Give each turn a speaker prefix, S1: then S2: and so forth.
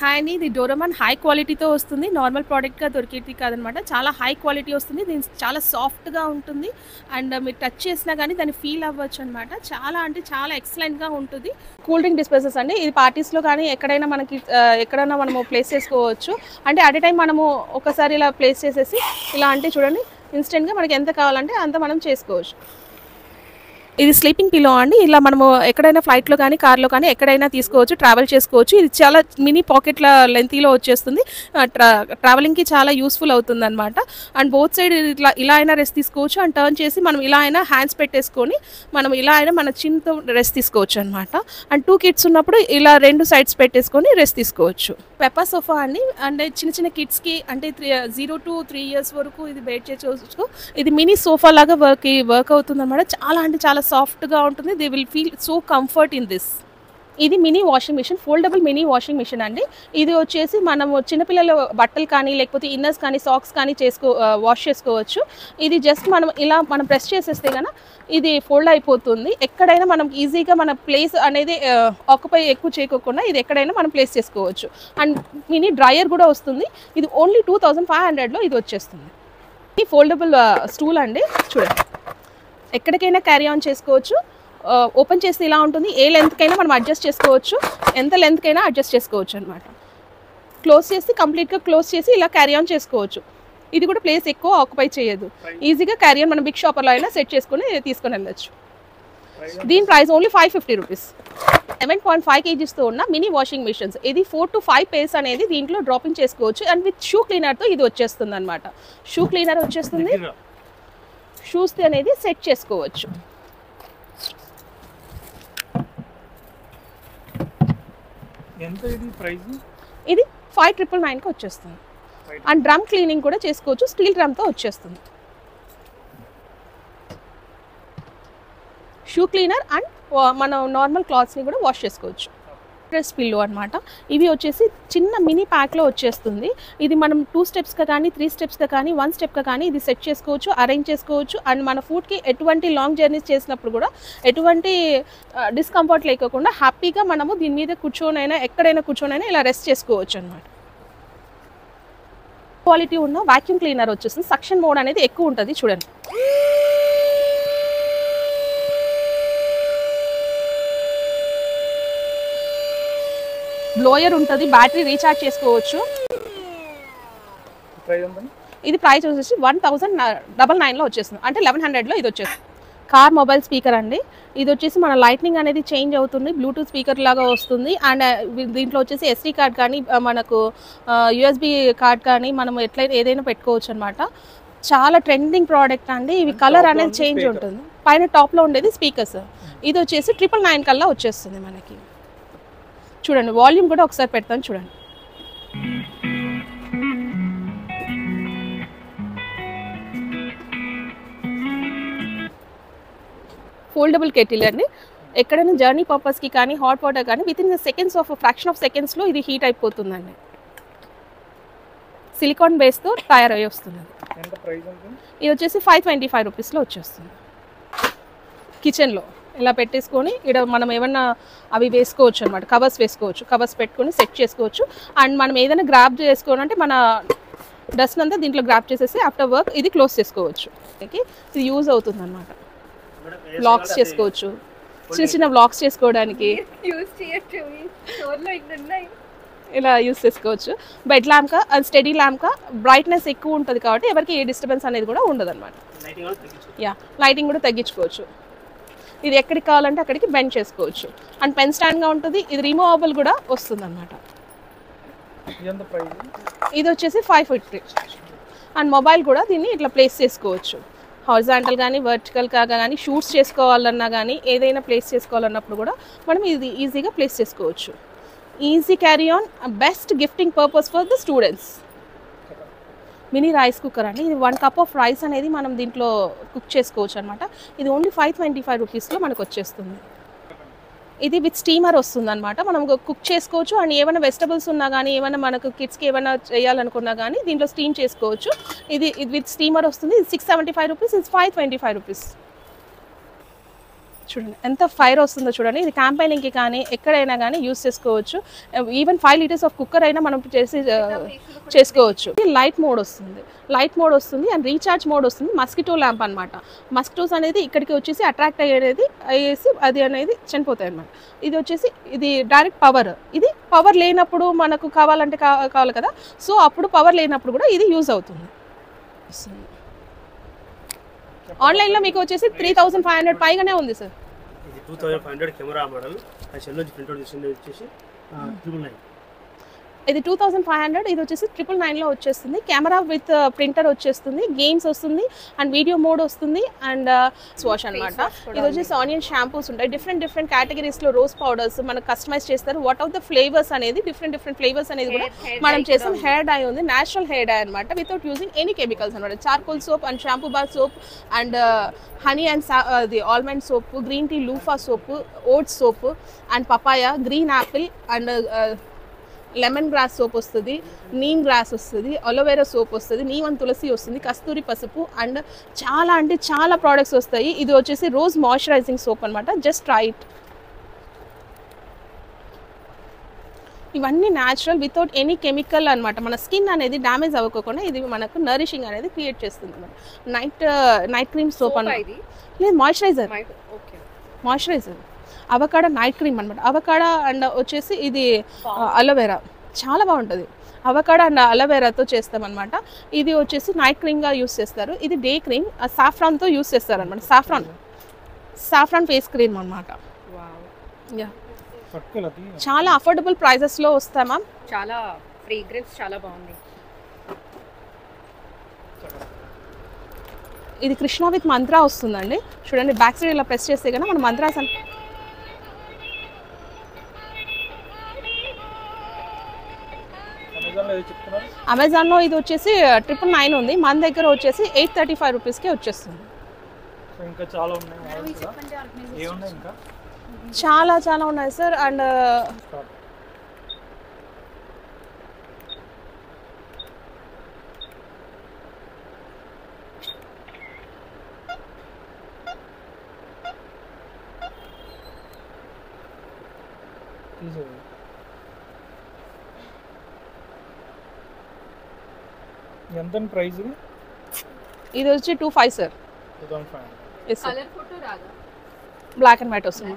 S1: Hi అండి. ఇది Doraemon high క్వాలిటీతో వస్తుంది. నార్మల్ ప్రోడక్ట్‌గా దొరికేది కాదనమాట. చాలా హై క్వాలిటీ వస్తుంది. దీని చాలా సాఫ్ట్‌గా ఉంటుంది. అండ్ మీరు టచ్ చేసినా గానీ దాన్ని ఫీల్ అవ్వచ్చనమాట. చాలా అంటే చాలా ఎక్సలెంట్‌గా ఉంటుంది. కూల్ డ్రింక్ డిస్పెన్సర్స్ అండి. ఇది పార్టీస్‌లో కానీ ఎక్కడైనా మనకి ఎక్కడైనా మనము ప్లేస్ చేసుకోవచ్చు. అంటే అట్ ఎ టైమ్ మనము ఒకసారి ఇలా ప్లేస్ చేసేసి ఇలా అంటే చూడండి ఇన్‌స్టెంట్‌గా మనకి ఎంత కావాలంటే అంత మనం చేసుకోవచ్చు. ఇది స్లీపింగ్ పిల్లో అండి. ఇలా మనము ఎక్కడైనా ఫ్లైట్‌లో కానీ, కార్‌లో కానీ ఎక్కడైనా తీసుకోవచ్చు. ట్రావెల్ చేసుకోవచ్చు. ఇది చాలా మినీ పాకెట్‌ల లెంతీలో వచ్చేస్తుంది. ట్రావెలింగ్‌కి చాలా యూస్‌ఫుల్ అవుతుందనమాట. అండ్ బోత్ సైడ్ ఇలా అయినా రెస్ట్ తీసుకోవచ్చు. అండ్ టర్న్ చేసి మనం ఇలా అయినా హ్యాండ్స్ పెట్టేసుకొని మనం ఇలా అయినా మన చిన్‌తో రెస్ట్ తీసుకోవచ్చు అనమాట. అండ్ 2 కిడ్స్ ఉన్నప్పుడు ఇలా 2 సైడ్స్ పెట్టేసుకొని రెస్ట్ తీసుకోవచ్చు. పెప్పా సోఫా అండి. అంటే చిన్న చిన్న కిడ్స్‌కి అంటే 0 to 3 ఇయర్స్ వరకు ఇది బేర్ చేసుకోవచ్చు. ఇది మినీ సోఫా లాగా వర్క్ అవుతుందన్నమాట. చాలా అంటే చాలా సాఫ్ట్‌గా ఉంటుంది. They will feel so comfort in this. ఇది mini washing machine, foldable mini washing machine అండి. ఇది వచ్చేసి మనము చిన్నపిల్లల బట్టలు కానీ లేకపోతే ఇన్నర్స్ కానీ సాక్స్ కానీ వాష్ చేసుకోవచ్చు. ఇది జస్ట్ మనం ప్రెస్ చేసేస్తే కనుక ఇది ఫోల్డ్ అయిపోతుంది. ఎక్కడైనా మనం ఈజీగా మన ప్లేస్ అనేది ఆక్యుపై ఎక్కువ చేయకోకుండా ఇది ఎక్కడైనా మనం ప్లేస్ చేసుకోవచ్చు. అండ్ మినీ డ్రైయర్ కూడా వస్తుంది. ఇది ఓన్లీ 2500లో ఇది వచ్చేస్తుంది. ఇది ఫోల్డబుల్ స్టూల్ అండి. చూడండి ఎక్కడికైనా క్యారీ ఆన్ చేసుకోవచ్చు. ఓపెన్ చేస్తే ఇలా ఉంటుంది. ఏ లెంత్కైనా మనం అడ్జస్ట్ చేసుకోవచ్చు. ఎంత లెంత్కైనా అడ్జస్ట్ చేసుకోవచ్చు అనమాట. క్లోజ్ చేసి కంప్లీట్గా క్లోజ్ చేసి ఇలా క్యారీ ఆన్ చేసుకోవచ్చు. ఇది కూడా ప్లేస్ ఎక్కువ ఆక్యుపై చేయదు. ఈజీగా క్యారీ ఆన్ మనం బిగ్ షాపర్లో అయినా సెట్ చేసుకుని తీసుకొని వెళ్ళచ్చు. దీని ప్రైస్ ఓన్లీ 550 రూపీస్. 7.5 kgsతో ఉన్న మినీ వాషింగ్ మిషన్స్. ఇది 4 to 5 పేస్ అనేది దీంట్లో డ్రాపింగ్ చేసుకోవచ్చు. అండ్ విత్ షూ క్లీనర్తో ఇది వచ్చేస్తుంది అనమాట. షూ క్లీనర్ వచ్చేస్తుంది. షూస్ అనేది సెట్ చేసుకోవచ్చు.
S2: ఎంత ఇది ప్రైస్?
S1: ఇది 5999కి వచ్చేస్తుంది. అండ్ డ్రమ్ క్లీనింగ్ కూడా చేసుకోవచ్చు. స్టీల్ డ్రమ్తో వచ్చేస్తుంది. షూ క్లీనర్ అండ్ మనం నార్మల్ క్లాత్స్ని కూడా వాష్ చేసుకోవచ్చు. డ్రెస్ పిల్లో అనమాట. ఇవి వచ్చేసి చిన్న మినీ ప్యాక్లో వచ్చేస్తుంది. ఇది మనం 2 స్టెప్స్గా కానీ 3 స్టెప్స్గా కానీ 1 స్టెప్గా కానీ ఇది సెట్ చేసుకోవచ్చు, అరేంజ్ చేసుకోవచ్చు. అండ్ మన ఫుడ్కి ఎటువంటి లాంగ్ జర్నీస్ చేసినప్పుడు కూడా ఎటువంటి డిస్కంఫర్ట్ లేకుండా హ్యాపీగా మనము దీని మీద కూర్చొనైనా ఎక్కడైనా కూర్చొనైనా ఇలా రెస్ట్ చేసుకోవచ్చు అనమాట. క్వాలిటీ ఉన్న వాక్యూమ్ క్లీనర్ వచ్చేస్తుంది. సక్షన్ మోడ్ అనేది ఎక్కువ ఉంటుంది. చూడండి బ్లోయర్ ఉంటుంది. బ్యాటరీ రీఛార్జ్ చేసుకోవచ్చు. ఇది ప్రైస్ వచ్చేసి 1099లో వచ్చేస్తుంది. అంటే 1100లో ఇది వచ్చేస్తుంది. కార్ మొబైల్ స్పీకర్ అండి. ఇది వచ్చేసి మన లైట్నింగ్ అనేది చేంజ్ అవుతుంది. బ్లూటూత్ స్పీకర్ లాగా వస్తుంది. అండ్ దీంట్లో వచ్చేసి SD కార్డ్ కానీ మనకు USB కార్డ్ కానీ మనం ఏదైనా పెట్టుకోవచ్చు అనమాట. చాలా ట్రెండింగ్ ప్రోడక్ట్ అండి. ఇవి కలర్ అనేది చేంజ్ ఉంటుంది. పైన టాప్లో ఉండేది స్పీకర్స్. ఇది వచ్చేసి 999 కల్లా వచ్చేస్తుంది మనకి. చూడండి వాల్యూమ్ కూడా ఒకసారి పెడతాను చూడండి. ఫోల్డబుల్ కెటిల్ అండి. ఎక్కడైనా జర్నీ పర్పస్కి కానీ హాట్ వాటర్ కానీ with in seconds fraction of సెకండ్స్లో ఇది హీట్ అయిపోతుందండి. సిలికాన్ బేస్తో తయారై వస్తుంది. ఇది వచ్చేసి 525 రూపీస్లో వచ్చేస్తుంది. కిచెన్లో ఇలా పెట్టేసుకొని ఇక్కడ మనం ఏమన్నా అవి వేసుకోవచ్చు అనమాట. కవర్స్ వేసుకోవచ్చు. కవర్స్ పెట్టుకొని సెట్ చేసుకోవచ్చు. అండ్ మనం ఏదైనా గ్రాప్ చేసుకోవాలంటే మన డస్ట్ అంతా దీంట్లో గ్రాప్ చేసేసి ఆఫ్టర్ వర్క్ ఇది క్లోజ్ చేసుకోవచ్చు. ఇది యూజ్ అవుతుంది అనమాట. వ్లాగ్స్ చేసుకోవచ్చు. చిన్న చిన్న వ్లాగ్స్ చేసుకోవడానికి ఇలా యూజ్ చేసుకోవచ్చు. బెడ్ ల్యాంప్గా అండ్ స్టడీ ల్యాంప్గా బ్రైట్నెస్ ఎక్కువ ఉంటుంది కాబట్టి ఎవరికి ఏ డిస్టర్బెన్స్ అనేది కూడా ఉండదు అనమాట. లైటింగ్ కూడా తగ్గించుకోవచ్చు. ఇది ఎక్కడికి కావాలంటే అక్కడికి బెండ్ చేసుకోవచ్చు. అండ్ పెన్ స్టాండ్గా ఉంటుంది. ఇది రిమూవబుల్ కూడా వస్తుంది అనమాట. ఇది వచ్చేసి 550. అండ్ మొబైల్ కూడా దీన్ని ఇట్లా ప్లేస్ చేసుకోవచ్చు. హారిజాంటల్ కానీ వర్టికల్గా కానీ షూట్స్ చేసుకోవాలన్నా కానీ ఏదైనా ప్లేస్ చేసుకోవాలన్నప్పుడు కూడా మనం ఇది ఈజీగా ప్లేస్ చేసుకోవచ్చు. Easy carry on, best gifting purpose for the students. Mini rice cooker అండి. ఇది 1 కప్ ఆఫ్ రైస్ అనేది మనం దీంట్లో కుక్ చేసుకోవచ్చు అనమాట. ఇది ఓన్లీ 525 రూపీస్లో మనకు వచ్చేస్తుంది. ఇది విత్ స్టీమర్ వస్తుంది అనమాట. మనం కుక్ చేసుకోవచ్చు. అండ్ ఏమైనా వెజిటబుల్స్ ఉన్నా కానీ ఏమైనా మనకు కిడ్స్కి ఏమైనా చేయాలనుకున్నా కానీ దీంట్లో స్టీమ్ చేసుకోవచ్చు. ఇది విత్ స్టీమర్ వస్తుంది. ఇది 675 రూపీస్. ఇది 525 రూపీస్. చూడండి ఎంత ఫైర్ వస్తుందో చూడండి. ఇది క్యాంపెయినింగ్కి కానీ ఎక్కడైనా కానీ యూస్ చేసుకోవచ్చు. ఈవెన్ 5 లీటర్స్ ఆఫ్ కుక్కర్ అయినా మనం చేసుకోవచ్చు. లైట్ మోడ్ వస్తుంది అండ్ రీఛార్జ్ మోడ్ వస్తుంది. మస్కిటో ల్యాంప్ అనమాట. మస్కిటోస్ అనేది ఇక్కడికి వచ్చేసి అట్రాక్ట్ అయ్యేసి అది అనేది చనిపోతాయి అనమాట. ఇది వచ్చేసి ఇది డైరెక్ట్ పవర్. ఇది పవర్ లేనప్పుడు మనకు కావాలి కదా, సో అప్పుడు పవర్ లేనప్పుడు కూడా ఇది యూజ్ అవుతుంది. ఆన్లైన్లో మీకు వచ్చేసి 3500 పైగానే ఉంది సార్.
S3: ఇది 2500 కెమెరా మోడల్. ఆ సెల్ నుంచి ప్రింట్ అవుట్ చేసింది వచ్చేసి 999.
S1: ఇది 2500. ఇది వచ్చేసి 999లో వచ్చేస్తుంది. కెమెరా విత్ ప్రింటర్ వచ్చేస్తుంది, గేమ్స్ వస్తుంది అండ్ వీడియో మోడ్ వస్తుంది అండ్ వాష్ అనమాట. ఇది వచ్చేసి ఆనియన్ షాంపూస్ ఉంటాయి. డిఫరెంట్ కేటగిరీస్లో రోజ్ పౌడర్స్ మనకు కస్టమైజ్ చేస్తారు. వాట్ ఆఫ్ ద ఫ్లేవర్స్ అనేది డిఫరెంట్ ఫ్లేవర్స్ అనేది కూడా మనం చేస్తాం. హెయిర్ డై ఉంది, నేచురల్ హెయిర్ డై అనమాట, వితౌట్ యూజింగ్ ఎనీ కెమికల్స్ అనమాట. Charcoal soap and shampoo bar soap and honey and అది almond soap, green tea loofah soap, oats soap and papaya, green apple and lemon grass soap వస్తుంది, neem grass వస్తుంది, aloe vera soap వస్తుంది, neem and tulsi వస్తుంది, కస్తూరి పసుపు and చాలా products వస్తాయి. ఇది వచ్చేసి రోజ్ మాయిశ్చరైజింగ్ సోప్ అనమాట. Just try it. ఇవన్నీ న్యాచురల్ వితౌట్ ఎనీ కెమికల్ అనమాట. మన స్కిన్ అనేది డ్యామేజ్ అవ్వకుండా ఇది మనకు నరిషింగ్ అనేది క్రియేట్ చేస్తుంది అనమాట. నైట్ క్రీమ్ సోప్ అన్నమాట. లేదు, మాయిశ్చరైజర్ అవకాడో నైట్ క్రీమ్ అనమాట. అవకాడో అండ్ వచ్చేసి ఇది అలోవెరా చాలా బాగుంటుంది. అవకాడో అండ్ అలోవెరాతో చేస్తామన్నమాట. ఇది వచ్చేసి నైట్ క్రీమ్గా యూస్ చేస్తారు. ఇది డే క్రీమ్ సాఫ్రాన్తో యూస్ చేస్తారు అనమాట. సాఫ్రాన్ ఫేస్ క్రీమ్ అనమాట. చాలా అఫోర్డబుల్ ప్రైజెస్లో వస్తాయి మ్యామ్.
S4: చాలా ఫ్రేగ్రెన్స్ చాలా బాగుంది.
S1: ఇది కృష్ణ విత్ మంత్రా వస్తుందండి. చూడండి బ్యాక్ సైడ్ ఇలా ప్రెస్ చేస్తే కనుక మన మంత్రాస్ అమెజాన్లో ఇది వచ్చేసి 999 ఉంది. మన దగ్గర వచ్చేసి 835 రూపీస్కే వచ్చేస్తుంది. చాలా ఉన్నాయి సార్. అండ్
S2: ఎంత ప్రైస్?
S1: ఇది వచ్చి 25 సార్.
S2: 2500.
S1: బ్లాక్ అండ్ వైట్ వస్తుంది.